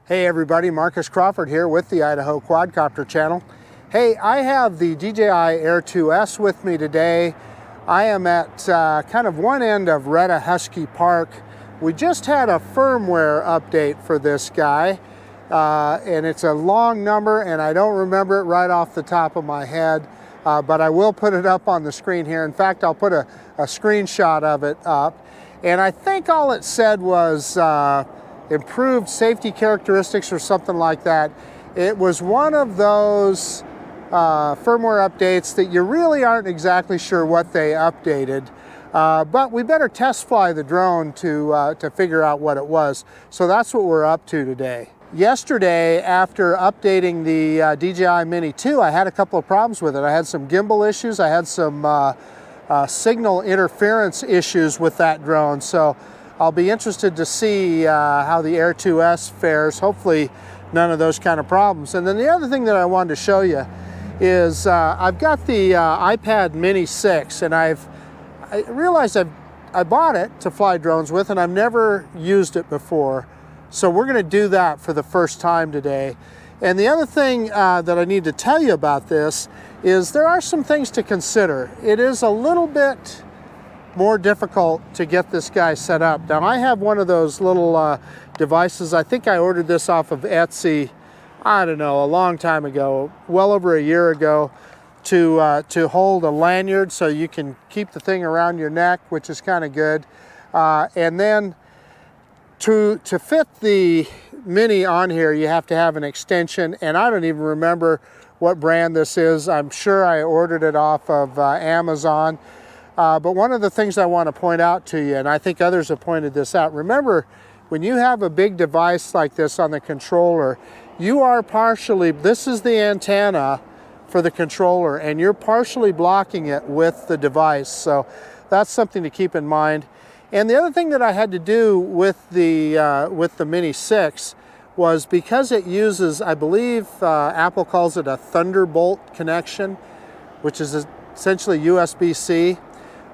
Hey everybody, Marcus Crawford here with the Idaho Quadcopter channel. Hey, I have the DJI Air 2S with me today. I am at kind of one end of Retta Husky Park. We just had a firmware update for this guy, and it's a long number and I don't remember it right off the top of my head, but I will put it up on the screen here. In fact, I'll put a screenshot of it up, and I think all it said was improved safety characteristics or something like that. It was one of those firmware updates that you really aren't exactly sure what they updated, but we better test fly the drone to figure out what it was. So that's what we're up to today. Yesterday, after updating the DJI Mini 2, I had a couple of problems with it. I had some gimbal issues. I had some signal interference issues with that drone. So I'll be interested to see how the Air 2S fares. Hopefully none of those kind of problems. And then the other thing that I wanted to show you is I've got the iPad Mini 6, and I realized I bought it to fly drones with, and I've never used it before. So we're gonna do that for the first time today. And the other thing that I need to tell you about this is there are some things to consider. It is a little bit more difficult to get this guy set up. Now I have one of those little devices. I think I ordered this off of Etsy, I don't know, a long time ago, well over a year ago, to hold a lanyard so you can keep the thing around your neck, which is kind of good. And then to fit the Mini on here, you have to have an extension, and I don't even remember what brand this is. I'm sure I ordered it off of Amazon. But one of the things I want to point out to you, and I think others have pointed this out, remember, when you have a big device like this on the controller, you are partially, this is the antenna for the controller, and you're partially blocking it with the device. So that's something to keep in mind. And the other thing that I had to do with the Mini 6 was, because it uses, I believe Apple calls it a Thunderbolt connection, which is essentially USB-C.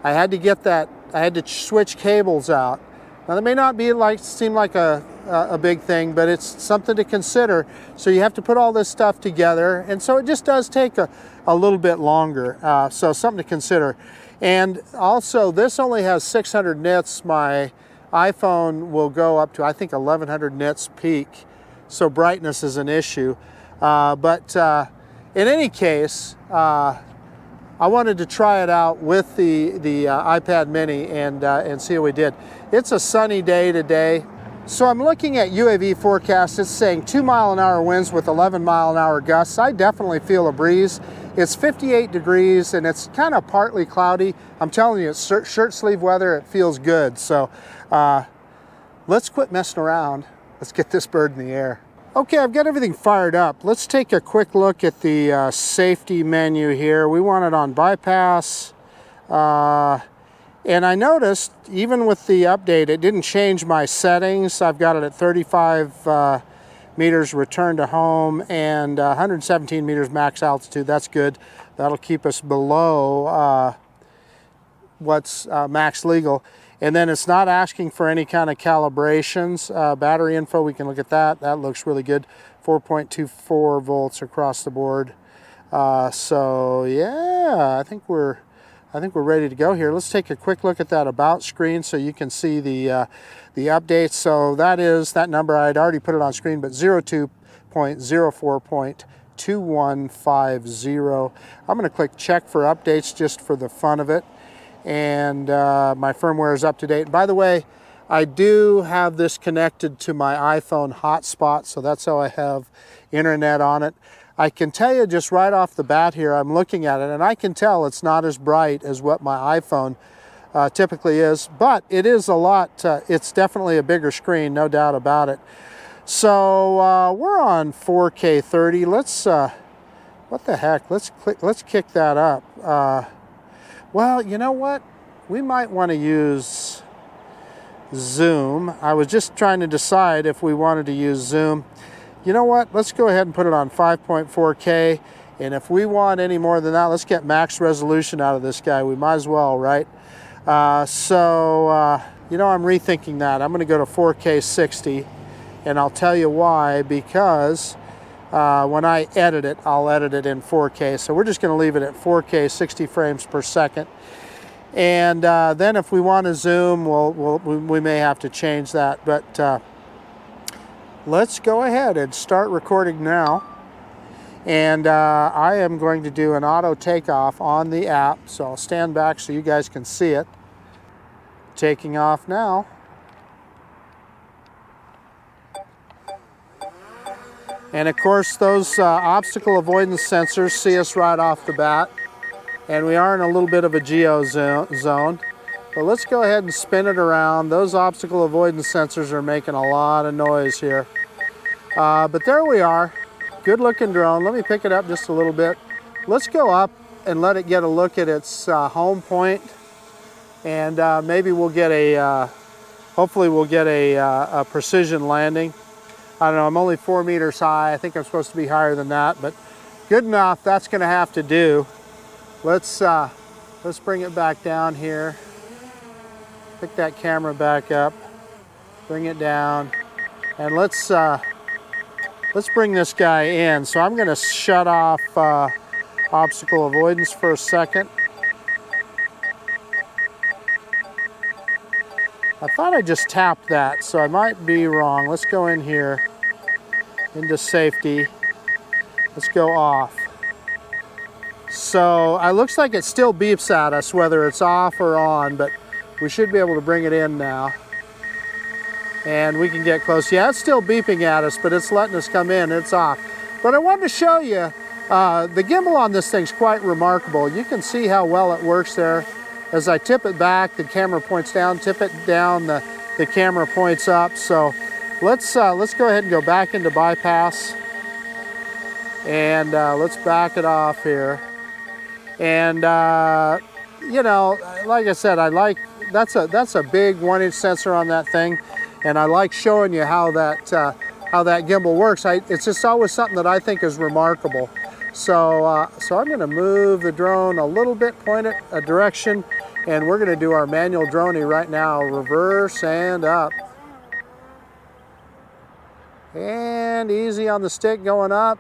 I had to get that, I had to switch cables out. Now that may not be seem like a big thing, but it's something to consider. So you have to put all this stuff together, and so it just does take a little bit longer. So something to consider. And also, this only has 600 nits. My iPhone will go up to, I think, 1100 nits peak. So brightness is an issue. But in any case, I wanted to try it out with the iPad Mini and see how we did. It's a sunny day today. So I'm looking at UAV forecast. It's saying 2-mile-an-hour winds with 11-mile-an-hour gusts. I definitely feel a breeze. It's 58 degrees and it's kind of partly cloudy. I'm telling you, it's shirt sleeve weather. It feels good. So let's quit messing around. Let's get this bird in the air. Okay, I've got everything fired up. Let's take a quick look at the safety menu here. We want it on bypass. And I noticed, even with the update, it didn't change my settings. I've got it at 35 meters return to home and 117 meters max altitude. That's good. That'll keep us below what's max legal. And then it's not asking for any kind of calibrations. Battery info, we can look at that. That looks really good. 4.24 volts across the board. So yeah, I think we're ready to go here. Let's take a quick look at that about screen so you can see the updates. So that number, I'd already put it on screen, but 02.04.2150. I'm going to click check for updates just for the fun of it. And my firmware is up to date. And by the way, I do have this connected to my iPhone hotspot, so that's how I have internet on it. I can tell you just right off the bat here, I'm looking at it, and I can tell it's not as bright as what my iPhone typically is, but it is a lot, it's definitely a bigger screen, no doubt about it. So we're on 4K 30. Let's, what the heck, let's kick that up. Well, you know what? We might want to use zoom. I was just trying to decide if we wanted to use zoom. You know what? Let's go ahead and put it on 5.4K. And if we want any more than that, let's get max resolution out of this guy. We might as well, right? You know, I'm rethinking that. I'm going to go to 4K 60. And I'll tell you why, because when I edit it, I'll edit it in 4K. So we're just going to leave it at 4K, 60 frames per second. And then if we want to zoom, we may have to change that. But let's go ahead and start recording now. And I am going to do an auto takeoff on the app. So I'll stand back so you guys can see it. Taking off now. And of course, those obstacle avoidance sensors see us right off the bat. And we are in a little bit of a geo zone. But let's go ahead and spin it around. Those obstacle avoidance sensors are making a lot of noise here. But there we are. Good looking drone. Let me pick it up just a little bit. Let's go up and let it get a look at its home point. And maybe we'll get hopefully we'll get a precision landing. I don't know, I'm only 4 meters high. I think I'm supposed to be higher than that, but good enough. That's gonna have to do. Let's bring it back down here. Pick that camera back up, bring it down, and let's bring this guy in. So I'm gonna shut off obstacle avoidance for a second. I thought I just tapped that, so I might be wrong. Let's go in here, into safety. Let's go off. So it looks like it still beeps at us, whether it's off or on, but we should be able to bring it in now. And we can get close. Yeah, it's still beeping at us, but it's letting us come in. It's off. But I wanted to show you, the gimbal on this thing's quite remarkable. You can see how well it works there. As I tip it back, the camera points down, tip it down, the camera points up. So let's go ahead and go back into bypass. And let's back it off here. And you know, like I said, that's a big 1-inch sensor on that thing. And I like showing you how that gimbal works. It's just always something that I think is remarkable. So, so I'm gonna move the drone a little bit, point it a direction, and we're gonna do our manual droney right now, reverse and up. And easy on the stick going up.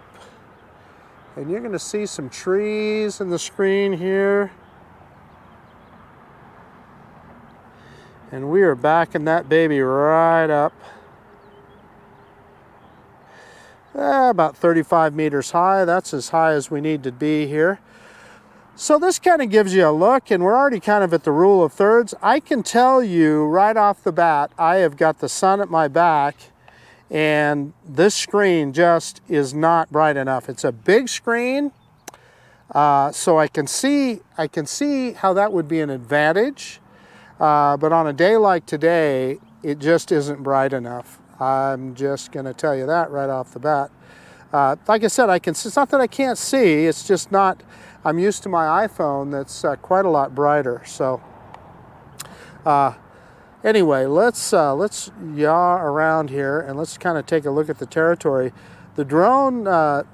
And you're gonna see some trees in the screen here. And we are backing that baby right up. About 35 meters high. That's as high as we need to be here. So this kind of gives you a look, and we're already kind of at the rule of thirds. I can tell you right off the bat, I have got the sun at my back, and this screen just is not bright enough. It's a big screen, so I can see how that would be an advantage. But on a day like today, it just isn't bright enough. I'm just going to tell you that right off the bat. Like I said, it's not that I can't see, it's just not, I'm used to my iPhone that's quite a lot brighter. So anyway, let's yaw around here and let's kind of take a look at the territory. The drone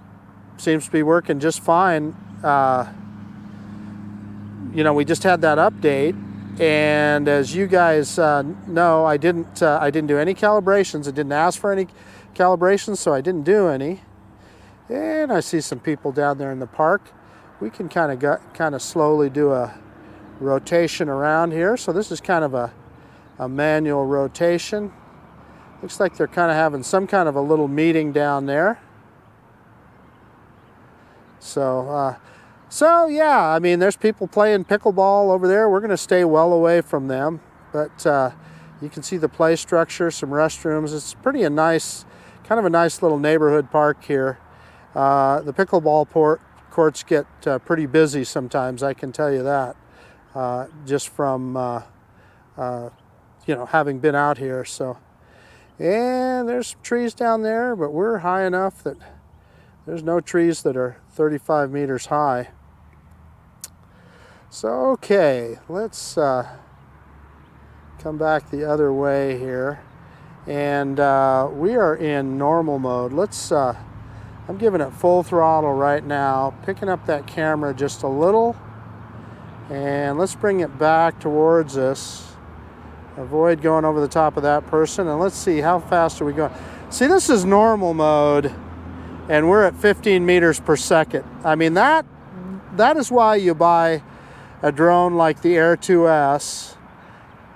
seems to be working just fine. You know, we just had that update. And as you guys know, I didn't do any calibrations. It didn't ask for any calibrations, so I didn't do any. And I see some people down there in the park. We can kind of slowly do a rotation around here. So this is kind of a manual rotation. Looks like they're kind of having some kind of a little meeting down there. So. So yeah, I mean, there's people playing pickleball over there. We're going to stay well away from them, but you can see the play structure, some restrooms. It's kind of a nice little neighborhood park here. The pickleball courts get pretty busy sometimes, I can tell you that, just from you know, having been out here. So, and there's some trees down there, but we're high enough that there's no trees that are 35 meters high. So, okay, let's come back the other way here. And we are in normal mode. I'm giving it full throttle right now, picking up that camera just a little. And let's bring it back towards us. Avoid going over the top of that person. And let's see, how fast are we going? See, this is normal mode, and we're at 15 meters per second. I mean, that is why you buy a drone like the Air 2S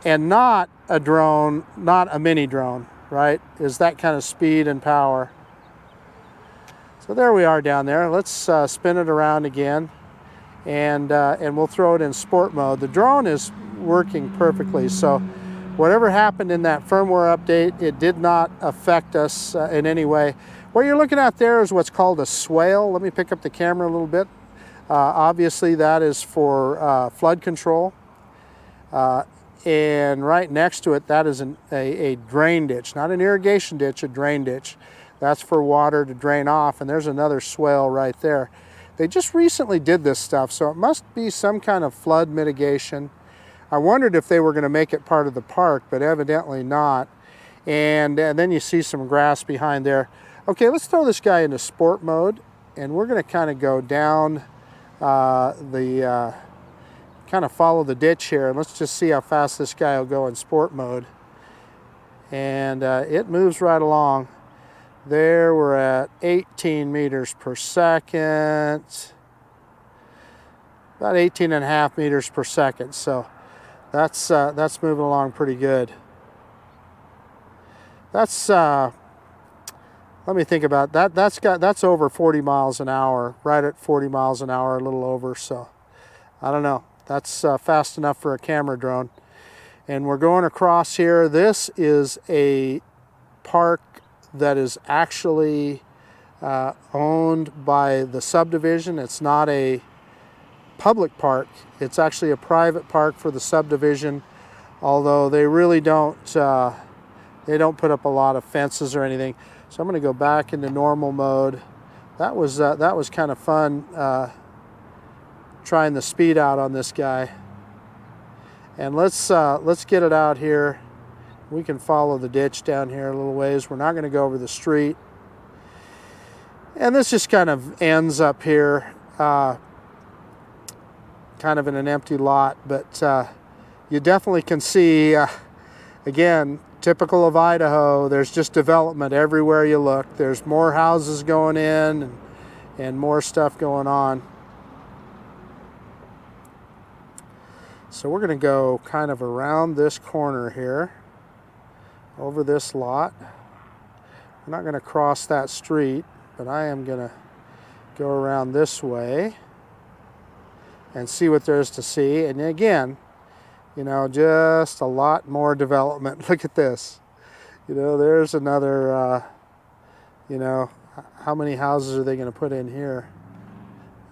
and not a drone, not a mini drone, right? Is that kind of speed and power. So there we are down there. Let's spin it around again, and we'll throw it in sport mode. The drone is working perfectly, so whatever happened in that firmware update, it did not affect us in any way. What you're looking at there is what's called a swale. Let me pick up the camera a little bit. Obviously that is for flood control. And right next to it, that is a drain ditch, not an irrigation ditch, a drain ditch. That's for water to drain off, and there's another swale right there. They just recently did this stuff, so it must be some kind of flood mitigation. I wondered if they were going to make it part of the park, but evidently not. And then you see some grass behind there. Okay, let's throw this guy into sport mode, and we're going to kind of go down kind of follow the ditch here, and let's just see how fast this guy will go in sport mode. And it moves right along. There we're at 18 meters per second, about 18.5 meters per second. So that's moving along pretty good. That's let me think about that. That's over 40 miles an hour, right at 40 miles an hour, a little over. So I don't know. That's fast enough for a camera drone. And we're going across here. This is a park that is actually owned by the subdivision. It's not a public park. It's actually a private park for the subdivision, although they really don't they don't put up a lot of fences or anything. So I'm going to go back into normal mode. That was kind of fun trying the speed out on this guy. And let's get it out here. We can follow the ditch down here a little ways. We're not going to go over the street. And this just kind of ends up here, kind of in an empty lot. But you definitely can see, again, typical of Idaho, there's just development everywhere you look. There's more houses going in and more stuff going on. So we're going to go kind of around this corner here, over this lot. We're not going to cross that street, but I am going to go around this way and see what there is to see. And again, you know, just a lot more development. Look at this. You know, there's another, you know, how many houses are they going to put in here?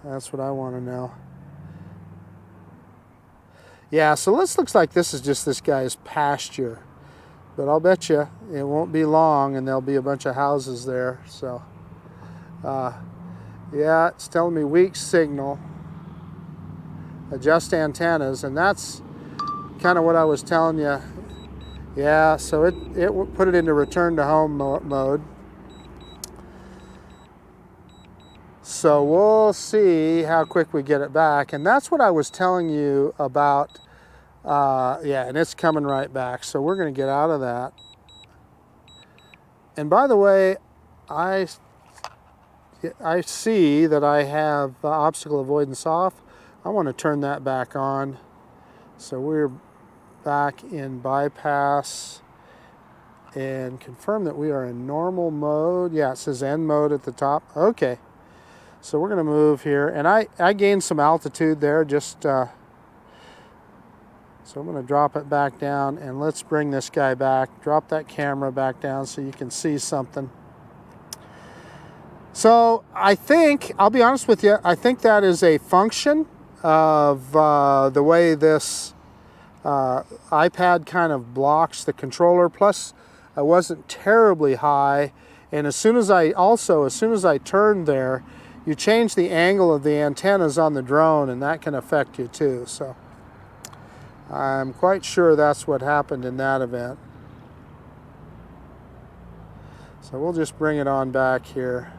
That's what I want to know. Yeah, so this looks like this is just this guy's pasture. But I'll bet you it won't be long and there'll be a bunch of houses there. So, yeah, it's telling me weak signal. Adjust antennas, and that's kind of what I was telling you. Yeah, so it put it into return to home mode. So we'll see how quick we get it back. And that's what I was telling you about. Yeah, and it's coming right back. So we're going to get out of that. And by the way, I see that I have obstacle avoidance off. I want to turn that back on. So we're back in bypass and confirm that we are in normal mode. Yeah, it says N mode at the top. Okay. So we're going to move here, and I gained some altitude there, just so I'm going to drop it back down, and let's bring this guy back, drop that camera back down so you can see something. So I think, I'll be honest with you, I think that is a function of the way this iPad kind of blocks the controller. Plus I wasn't terribly high, and as soon as I turned there, you change the angle of the antennas on the drone, and that can affect you too. So I'm quite sure that's what happened in that event. So we'll just bring it on back here.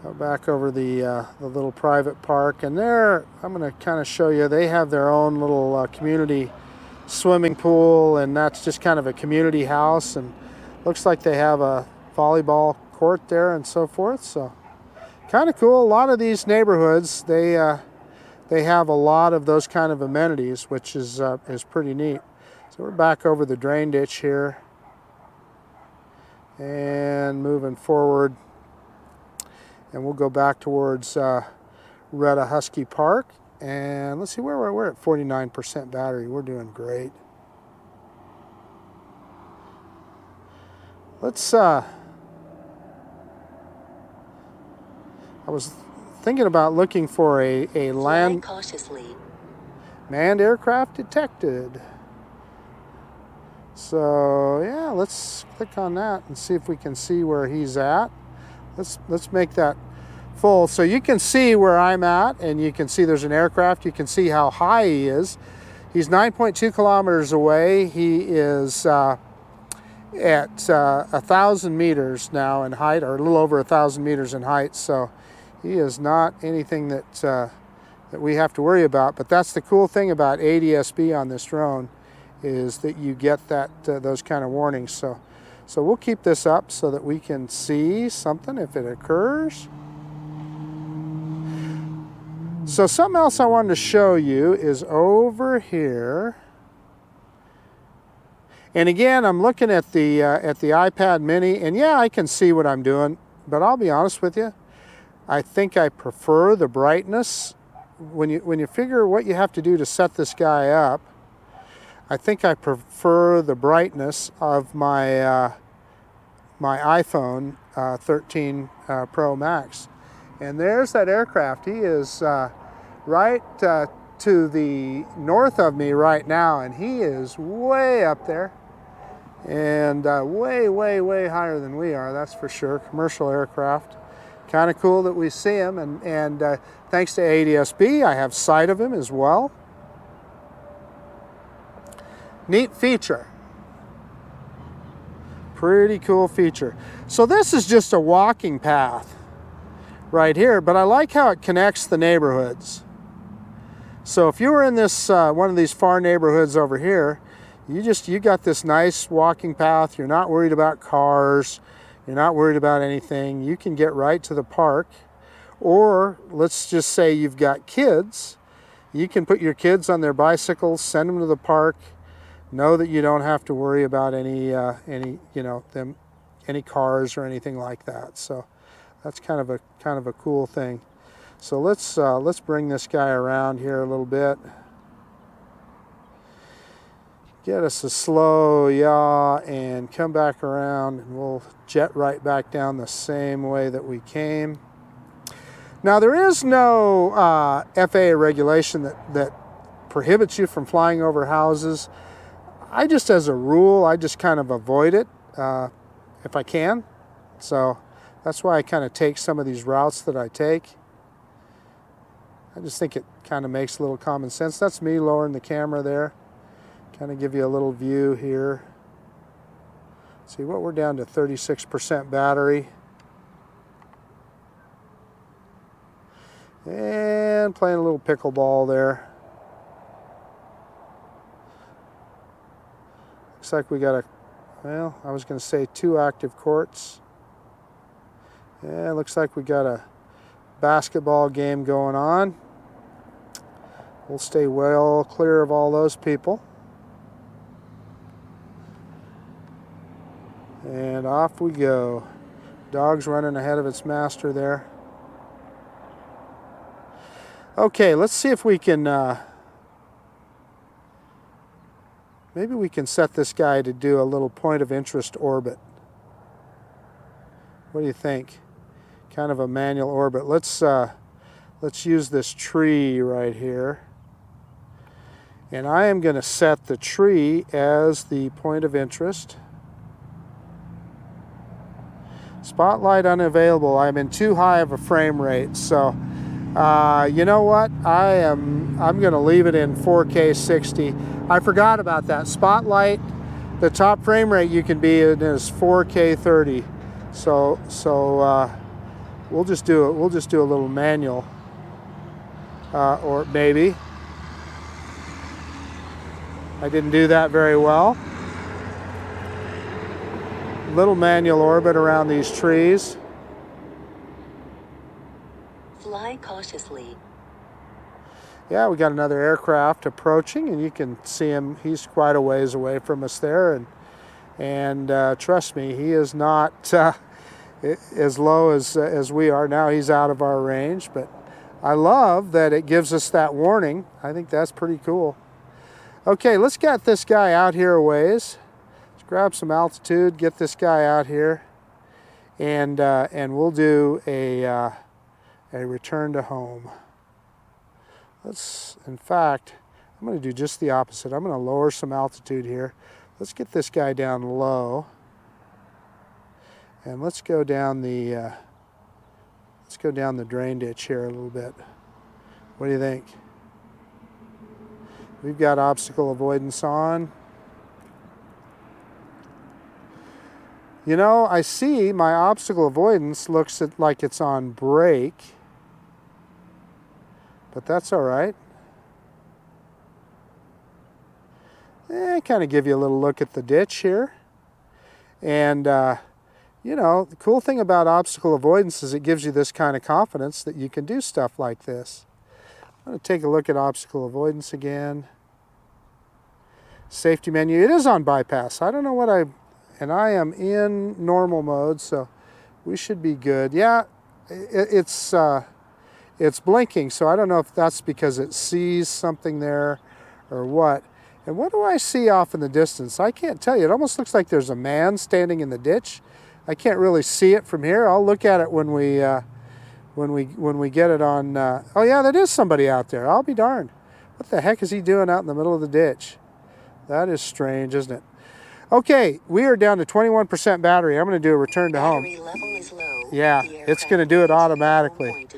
Go back over the little private park, and there I'm going to kind of show you, they have their own little community swimming pool, and that's just kind of a community house, and looks like they have a volleyball court there and so forth. So kind of cool. A lot of these neighborhoods, they have a lot of those kind of amenities, which is pretty neat. So we're back over the drain ditch here and moving forward, and we'll go back towards Retta Husky Park. And let's see where we're at 49% battery. We're doing great. Let's I was thinking about looking for a land manned aircraft detected. So yeah, let's click on that and see if we can see where he's at. Let's make that full so you can see where I'm at, and you can see there's an aircraft. You can see how high he is. He's 9.2 kilometers away. He is at 1,000 meters now in height, or a little over 1,000 meters in height. So he is not anything that we have to worry about. But that's the cool thing about ADSB on this drone, is that you get that those kind of warnings. So we'll keep this up so that we can see something if it occurs. So something else I wanted to show you is over here. And again, I'm looking at the iPad mini, and yeah, I can see what I'm doing, but I'll be honest with you, I think I prefer the brightness. When you figure what you have to do to set this guy up, I think I prefer the brightness of my my iPhone 13 Pro Max. And there's that aircraft. He is right to the north of me right now, and he is way up there, and way, way, way higher than we are, that's for sure. Commercial aircraft. Kind of cool that we see him, and thanks to ADSB, I have sight of him as well. Neat feature. Pretty cool feature. So this is just a walking path right here, but I like how it connects the neighborhoods. So if you were in this one of these far neighborhoods over here, you got this nice walking path. You're not worried about cars. You're not worried about anything. You can get right to the park. Or let's just say you've got kids. You can put your kids on their bicycles, send them to the park. Know that you don't have to worry about any cars or anything like that. So that's kind of a cool thing. So let's bring this guy around here a little bit. Get us a slow yaw and come back around, and we'll jet right back down the same way that we came. Now there is no FAA regulation that prohibits you from flying over houses. I just, as a rule, I just kind of avoid it if I can. So that's why I kind of take some of these routes that I take. I just think it kind of makes a little common sense. That's me lowering the camera there. Kind of give you a little view here. See what we're down to 36% battery. And playing a little pickleball there. Looks like we got I was going to say 2 active courts. Yeah, it looks like we got a basketball game going on. We'll stay well clear of all those people. And off we go. Dog's running ahead of its master there. Okay, let's see if we can maybe we can set this guy to do a little point of interest orbit. What do you think? Kind of a manual orbit. Let's use this tree right here. And I am going to set the tree as the point of interest. Spotlight unavailable. I'm in too high of a frame rate, so you know what? I'm going to leave it in 4K 60. I forgot about that. Spotlight, the top frame rate you can be in is 4K 30. So we'll just do it. We'll just do a little manual, or maybe. I didn't do that very well. Little manual orbit around these trees. Fly cautiously. Yeah, we got another aircraft approaching, and you can see him. He's quite a ways away from us there, and trust me, he is not as low as we are. Now he's out of our range, but I love that it gives us that warning. I think that's pretty cool. Okay, let's get this guy out here a ways. Let's grab some altitude, get this guy out here, and we'll do a return to home. In fact, I'm going to do just the opposite. I'm going to lower some altitude here. Let's get this guy down low, and let's go down the drain ditch here a little bit. What do you think? We've got obstacle avoidance on. You know, I see my obstacle avoidance looks like it's on brake, but that's all right. Kind of give you a little look at the ditch here. And, you know, the cool thing about obstacle avoidance is it gives you this kind of confidence that you can do stuff like this. I'm going to take a look at obstacle avoidance again. Safety menu, it is on bypass. I don't know what and I am in normal mode, so we should be good. Yeah, it's blinking, so I don't know if that's because it sees something there or what. And what do I see off in the distance? I can't tell you. It almost looks like there's a man standing in the ditch. I can't really see it from here. I'll look at it when we get it on. Oh yeah, that is somebody out there. I'll be darned. What the heck is he doing out in the middle of the ditch? That is strange, isn't it? Okay, we are down to 21% battery. I'm going to do a return to home. Battery level is low. Yeah, it's going to do it automatically.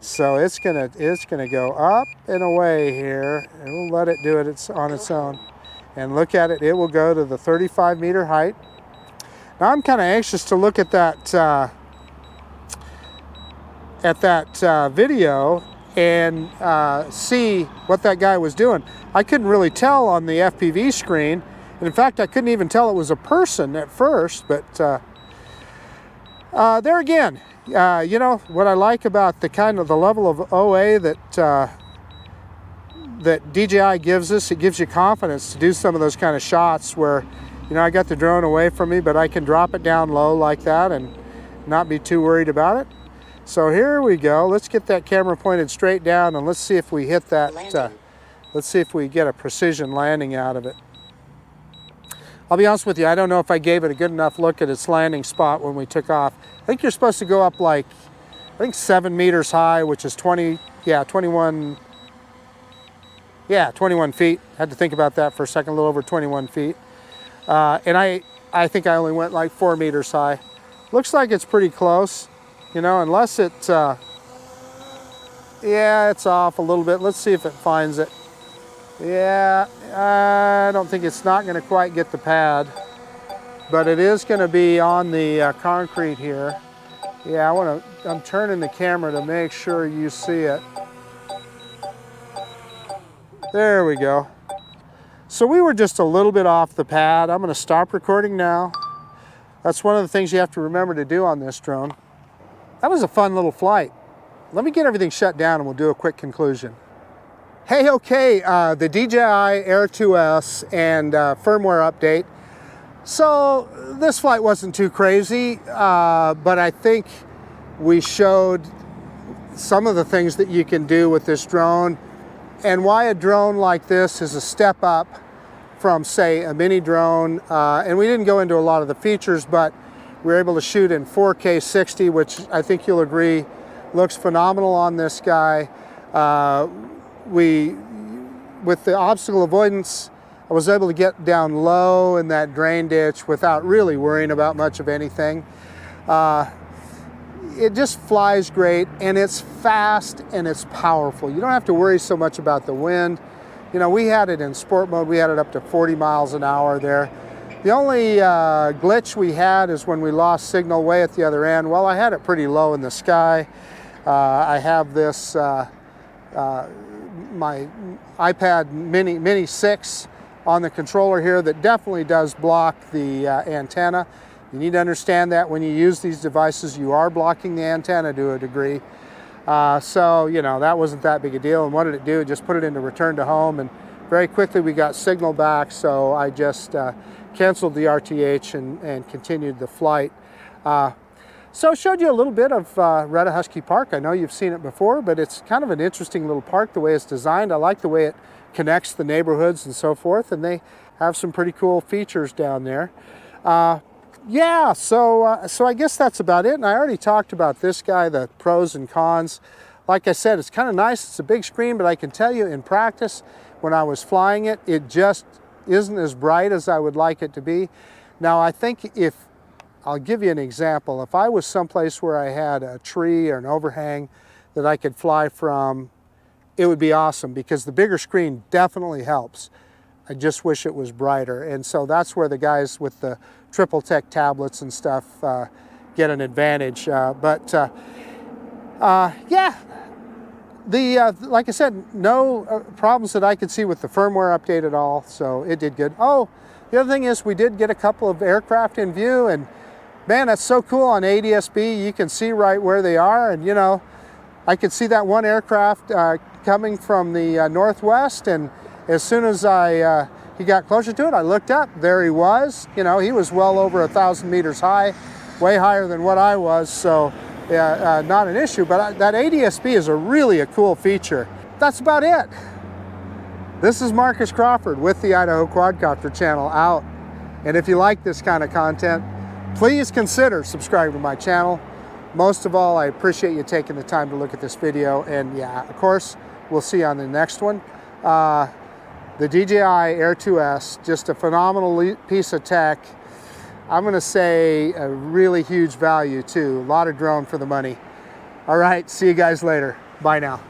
So it's gonna go up and away here, and we'll let it do it on its own. And look at it, it will go to the 35-meter height. Now I'm kind of anxious to look at that video and see what that guy was doing. I couldn't really tell on the FPV screen, and in fact I couldn't even tell it was a person at first, but there again, you know, what I like about the level of OA that DJI gives us, it gives you confidence to do some of those kind of shots where, you know, I got the drone away from me, but I can drop it down low like that and not be too worried about it. So here we go. Let's get that camera pointed straight down, and let's see if we hit that, let's see if we get a precision landing out of it. I'll be honest with you, I don't know if I gave it a good enough look at its landing spot when we took off. I think you're supposed to go up like, I think 7 meters high, which is 21 feet. Had to think about that for a second, a little over 21 feet. And I think I only went like 4 meters high. Looks like it's pretty close, you know, unless it, yeah, it's off a little bit. Let's see if it finds it. Yeah, I don't think it's not going to quite get the pad, but it is going to be on the concrete here. Yeah, I'm turning the camera to make sure you see it. There we go. So we were just a little bit off the pad. I'm going to stop recording now. That's one of the things you have to remember to do on this drone. That was a fun little flight. Let me get everything shut down and we'll do a quick conclusion. Hey, okay, the DJI Air 2S and firmware update. So this flight wasn't too crazy, but I think we showed some of the things that you can do with this drone and why a drone like this is a step up from, say, a mini drone. And we didn't go into a lot of the features, but we were able to shoot in 4K 60, which I think you'll agree looks phenomenal on this guy. With the obstacle avoidance, I was able to get down low in that drain ditch without really worrying about much of anything. It just flies great, and it's fast and it's powerful. You don't have to worry so much about the wind. You know, we had it in sport mode. We had it up to 40 miles an hour there. The only glitch we had is when we lost signal way at the other end. Well, I had it pretty low in the sky. I have this my iPad Mini 6 on the controller here that definitely does block the antenna. You need to understand that when you use these devices, you are blocking the antenna to a degree. So, you know, that wasn't that big a deal. And what did it do? It just put it into return to home, and very quickly we got signal back, so I just canceled the RTH and continued the flight. So I showed you a little bit of Retta Husky Park. I know you've seen it before, but it's kind of an interesting little park the way it's designed. I like the way it connects the neighborhoods and so forth, and they have some pretty cool features down there. Yeah, so I guess that's about it. And I already talked about this guy, the pros and cons. Like I said, it's kind of nice. It's a big screen, but I can tell you in practice, when I was flying it, it just isn't as bright as I would like it to be. Now, I think I'll give you an example. If I was someplace where I had a tree or an overhang that I could fly from, it would be awesome, because the bigger screen definitely helps. I just wish it was brighter. And so that's where the guys with the triple tech tablets and stuff get an advantage. Yeah, like I said, no problems that I could see with the firmware update at all, so it did good. Oh, the other thing is we did get a couple of aircraft in view, and man, that's so cool on ADSB. You can see right where they are, and you know, I could see that one aircraft coming from the northwest, and as soon as he got closer to it, I looked up, there he was. You know, he was well over 1,000 meters high, way higher than what I was, so yeah, not an issue. But that ADSB is really a cool feature. That's about it. This is Marcus Crawford with the Idaho Quadcopter channel out. And if you like this kind of content, please consider subscribing to my channel. Most of all, I appreciate you taking the time to look at this video. And yeah, of course, we'll see you on the next one. The DJI Air 2S, just a phenomenal piece of tech. I'm going to say a really huge value too. A lot of drone for the money. All right, see you guys later. Bye now.